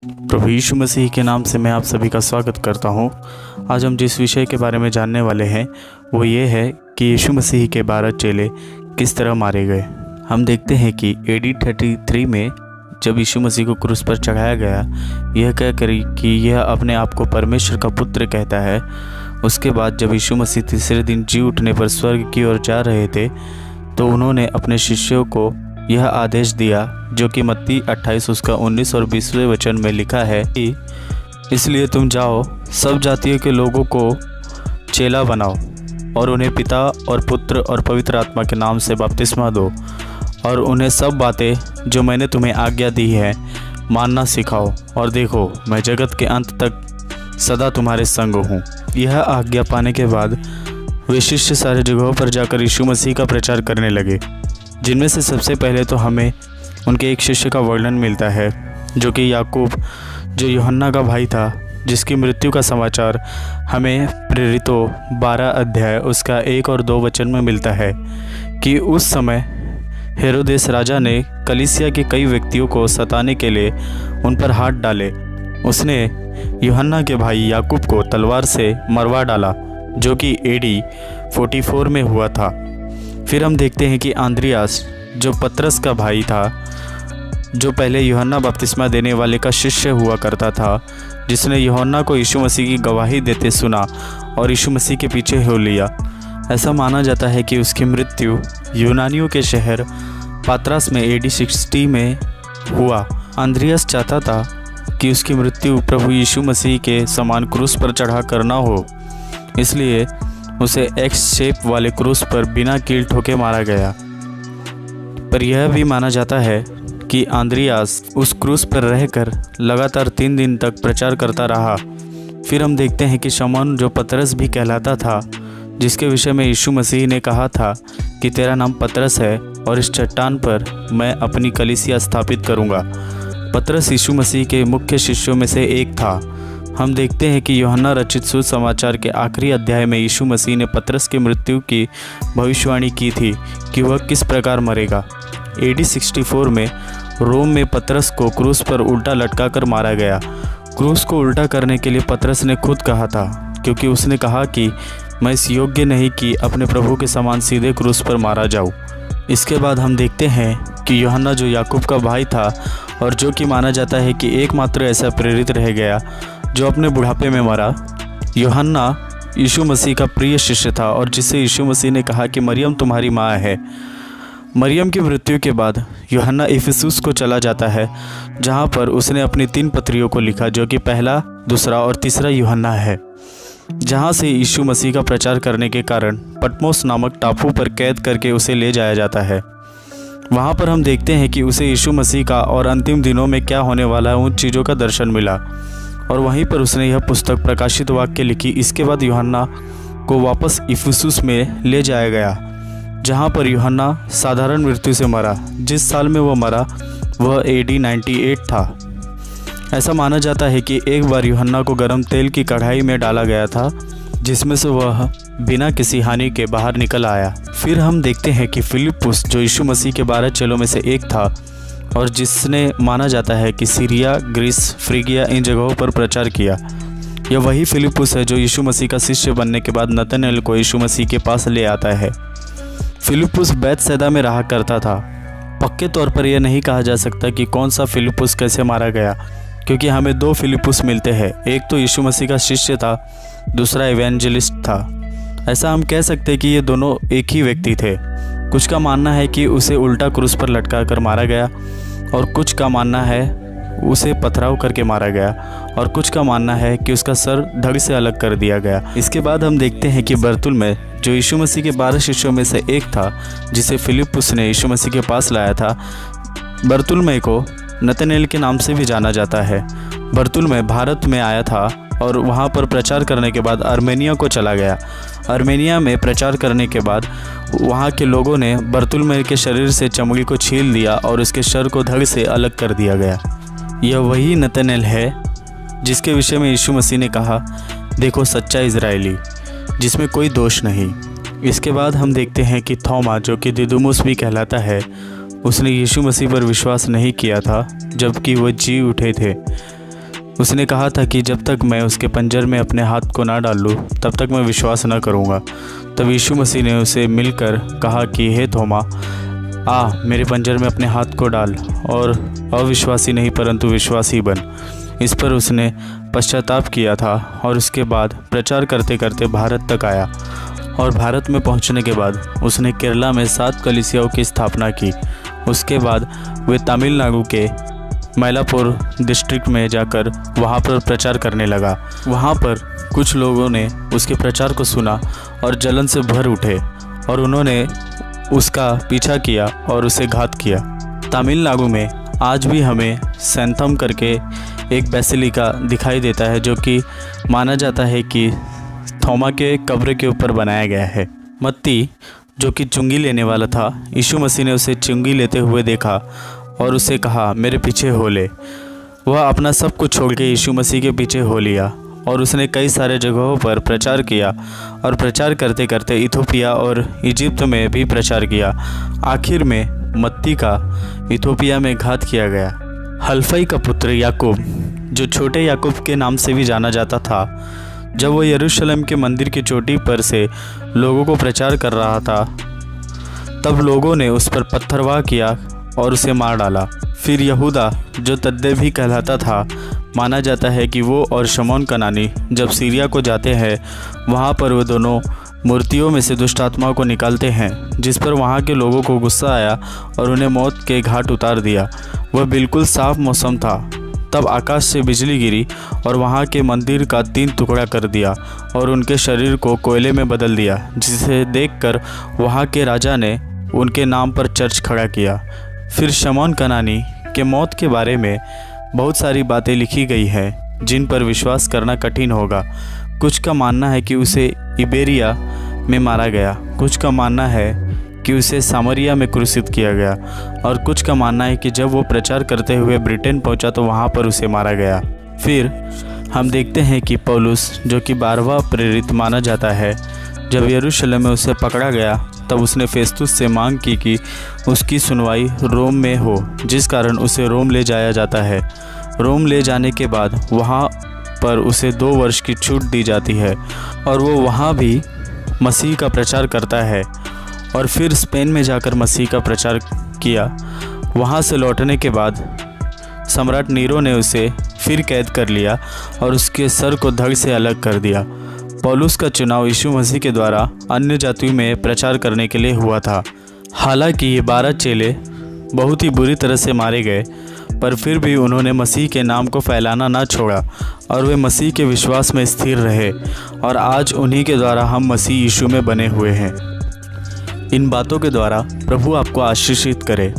प्रभु यीशु मसीह के नाम से मैं आप सभी का स्वागत करता हूं। आज हम जिस विषय के बारे में जानने वाले हैं वो ये है कि यीशु मसीह के 12 चेले किस तरह मारे गए। हम देखते हैं कि AD 33 में जब यीशु मसीह को क्रूस पर चढ़ाया गया, यह कहकर कि यह अपने आप को परमेश्वर का पुत्र कहता है, उसके बाद जब यीशु मसीह तीसरे दिन जी उठने पर स्वर्ग की ओर जा रहे थे तो उन्होंने अपने शिष्यों को यह आदेश दिया जो कि मत्ती 28 उसका 19 और 20वें वचन में लिखा है कि इसलिए तुम जाओ, सब जातियों के लोगों को चेला बनाओ और उन्हें पिता और पुत्र और पवित्र आत्मा के नाम से बपतिस्मा दो और उन्हें सब बातें जो मैंने तुम्हें आज्ञा दी है मानना सिखाओ, और देखो मैं जगत के अंत तक सदा तुम्हारे संग हूँ। यह आज्ञा पाने के बाद वे शिष्य सारे जगहों पर जाकर यीशु मसीह का प्रचार करने लगे, जिनमें से सबसे पहले तो हमें उनके एक शिष्य का वर्णन मिलता है जो कि याकूब, जो यूहन्ना का भाई था, जिसकी मृत्यु का समाचार हमें प्रेरितों 12 अध्याय उसका 1 और 2 वचन में मिलता है कि उस समय हेरोदेस राजा ने कलीसिया के कई व्यक्तियों को सताने के लिए उन पर हाथ डाले। उसने यूहन्ना के भाई याकूब को तलवार से मरवा डाला, जो कि AD 44 में हुआ था। फिर हम देखते हैं कि आंद्रियास, जो पतरस का भाई था, जो पहले यूहन्ना बपतिस्मा देने वाले का शिष्य हुआ करता था, जिसने यूहन्ना को यीशु मसीह की गवाही देते सुना और यीशु मसीह के पीछे हो लिया। ऐसा माना जाता है कि उसकी मृत्यु यूनानियों के शहर पात्रास में AD 60 में हुआ। आंद्रियास चाहता था कि उसकी मृत्यु प्रभु यीशु मसीह के समान क्रूस पर चढ़ा कर ना हो, इसलिए उसे X शेप वाले क्रूस पर बिना कील ठोके मारा गया। पर यह भी माना जाता है कि आंद्रियास उस क्रूस पर रहकर लगातार 3 दिन तक प्रचार करता रहा। फिर हम देखते हैं कि शमौन, जो पतरस भी कहलाता था, जिसके विषय में यीशु मसीह ने कहा था कि तेरा नाम पतरस है और इस चट्टान पर मैं अपनी कलीसिया स्थापित करूंगा। पतरस यीशु मसीह के मुख्य शिष्यों में से एक था। हम देखते हैं कि यूहन्ना रचित सुसमाचार के आखिरी अध्याय में यीशु मसीह ने पतरस की मृत्यु की भविष्यवाणी की थी कि वह किस प्रकार मरेगा। AD 64 में रोम में पतरस को क्रूस पर उल्टा लटकाकर मारा गया। क्रूस को उल्टा करने के लिए पतरस ने खुद कहा था, क्योंकि उसने कहा कि मैं इस योग्य नहीं कि अपने प्रभु के समान सीधे क्रूस पर मारा जाऊं। इसके बाद हम देखते हैं कि यूहन्ना, जो याकूब का भाई था और जो कि माना जाता है कि एकमात्र ऐसा प्रेरित रह गया जो अपने बुढ़ापे में मरा, यूहन्ना यीशु मसीह का प्रिय शिष्य था और जिसे यीशु मसीह ने कहा कि मरियम तुम्हारी माँ है। मरियम की मृत्यु के बाद यूहन्ना इफिसुस को चला जाता है, जहाँ पर उसने अपनी 3 पत्रियों को लिखा, जो कि पहला, दूसरा और तीसरा यूहन्ना है, जहाँ से यीशु मसीह का प्रचार करने के कारण पटमोस नामक टापू पर कैद करके उसे ले जाया जाता है। वहाँ पर हम देखते हैं कि उसे यीशु मसीह का और अंतिम दिनों में क्या होने वाला है उन चीज़ों का दर्शन मिला, और वहीं पर उसने यह पुस्तक प्रकाशित वाक्य लिखी। इसके बाद यूहन्ना को वापस इफिसुस में ले जाया गया, जहाँ पर यूहन्ना साधारण मृत्यु से मरा। जिस साल में वह मरा वह AD 98 था। ऐसा माना जाता है कि एक बार यूहन्ना को गर्म तेल की कढ़ाई में डाला गया था, जिसमें से वह बिना किसी हानि के बाहर निकल आया। फिर हम देखते हैं कि फिलिप्पुस, जो यीशु मसीह के 12 चेलों में से एक था और जिसने माना जाता है कि सीरिया, ग्रीस, फ्रीगिया इन जगहों पर प्रचार किया, यह वही फिलिप्पुस है जो यीशु मसीह का शिष्य बनने के बाद नतनएल को यीशु मसीह के पास ले आता है। फिलिप्पुस बैतसैदा में रहा करता था। पक्के तौर पर यह नहीं कहा जा सकता कि कौन सा फिलिप्पुस कैसे मारा गया, क्योंकि हमें 2 फिलिप्पुस मिलते हैं। एक तो यीशु मसीह का शिष्य था, दूसरा इवेंजलिस्ट था। ऐसा हम कह सकते हैं कि ये दोनों एक ही व्यक्ति थे। कुछ का मानना है कि उसे उल्टा क्रूस पर लटका कर मारा गया, और कुछ का मानना है उसे पथराव करके मारा गया, और कुछ का मानना है कि उसका सर धड़ से अलग कर दिया गया। इसके बाद हम देखते हैं कि बरतुल्मै, जो यीशु मसीह के 12 शिष्यों में से एक था, जिसे फिलिप्पुस ने यीशु मसीह के पास लाया था, बरतुल्मै को नतनएल के नाम से भी जाना जाता है। बरतुल्मै भारत में आया था और वहाँ पर प्रचार करने के बाद अर्मेनिया को चला गया। अर्मेनिया में प्रचार करने के बाद वहाँ के लोगों ने बरतुल्मै के शरीर से चमड़ी को छील दिया और उसके सर को धड़ से अलग कर दिया गया। यह वही नतनएल है जिसके विषय में यीशु मसीह ने कहा, देखो सच्चा इजरायली जिसमें कोई दोष नहीं। इसके बाद हम देखते हैं कि थोमा, जो कि दिदुमुस भी कहलाता है, उसने यीशु मसीह पर विश्वास नहीं किया था जबकि वह जी उठे थे। उसने कहा था कि जब तक मैं उसके पंजर में अपने हाथ को ना डाल लूँ तब तक मैं विश्वास न करूँगा। तब यीशु मसीह ने उसे मिलकर कहा कि हे थोमा, मेरे पंजर में अपने हाथ को डाल और अविश्वासी नहीं परंतु विश्वासी बन। इस पर उसने पश्चाताप किया था और उसके बाद प्रचार करते करते भारत तक आया और भारत में पहुंचने के बाद उसने केरला में 7 कलीसियाओं की स्थापना की। उसके बाद वे तमिलनाडु के मैलापुर डिस्ट्रिक्ट में जाकर वहां पर प्रचार करने लगा। वहां पर कुछ लोगों ने उसके प्रचार को सुना और जलन से भर उठे और उन्होंने उसका पीछा किया और उसे घात किया। तमिलनाडु में आज भी हमें सैंथम करके एक बेसिलिका दिखाई देता है जो कि माना जाता है कि थोमा के कब्र के ऊपर बनाया गया है। मत्ती जो कि चुंगी लेने वाला था, यीशु मसीह ने उसे चुंगी लेते हुए देखा और उसे कहा, मेरे पीछे हो ले। वह अपना सब कुछ छोड़ के यीशु मसीह के पीछे हो लिया और उसने कई सारे जगहों पर प्रचार किया और प्रचार करते करते इथोपिया और इजिप्ट में भी प्रचार किया। आखिर में मत्ती का इथोपिया में घात किया गया। हल्फई का पुत्र याकूब, जो छोटे याकूब के नाम से भी जाना जाता था, जब वो यरूशलेम के मंदिर की चोटी पर से लोगों को प्रचार कर रहा था तब लोगों ने उस पर पत्थरवाह किया और उसे मार डाला। फिर यहूदा, जो तद्दे भी कहलाता था, माना जाता है कि वो और शमौन कनानी जब सीरिया को जाते हैं वहाँ पर वो दोनों मूर्तियों में से दुष्ट आत्माओं को निकालते हैं, जिस पर वहाँ के लोगों को गुस्सा आया और उन्हें मौत के घाट उतार दिया। वह बिल्कुल साफ मौसम था। तब आकाश से बिजली गिरी और वहाँ के मंदिर का 3 टुकड़ा कर दिया और उनके शरीर को कोयले में बदल दिया, जिसे देखकर वहाँ के राजा ने उनके नाम पर चर्च खड़ा किया। फिर शमौन कनानी के मौत के बारे में बहुत सारी बातें लिखी गई हैं जिन पर विश्वास करना कठिन होगा। कुछ का मानना है कि उसे इबेरिया में मारा गया, कुछ का मानना है कि उसे सामरिया में क्रूसित किया गया और कुछ का मानना है कि जब वो प्रचार करते हुए ब्रिटेन पहुंचा तो वहां पर उसे मारा गया। फिर हम देखते हैं कि पौलुस, जो कि 12वां प्रेरित माना जाता है, जब यरूशलेम में उसे पकड़ा गया तब उसने फेस्तुस से मांग की कि उसकी सुनवाई रोम में हो, जिस कारण उसे रोम ले जाया जाता है। रोम ले जाने के बाद वहाँ पर उसे 2 वर्ष की छूट दी जाती है और वो वहाँ भी मसीह का प्रचार करता है और फिर स्पेन में जाकर मसीह का प्रचार किया। वहाँ से लौटने के बाद सम्राट नीरो ने उसे फिर कैद कर लिया और उसके सर को धड़ से अलग कर दिया। पौलुस का चुनाव यीशु मसीह के द्वारा अन्य जातियों में प्रचार करने के लिए हुआ था। हालांकि ये 12 चेले बहुत ही बुरी तरह से मारे गए, पर फिर भी उन्होंने मसीह के नाम को फैलाना ना छोड़ा और वे मसीह के विश्वास में स्थिर रहे और आज उन्हीं के द्वारा हम मसीह यीशु में बने हुए हैं। इन बातों के द्वारा प्रभु आपको आशीषित करे।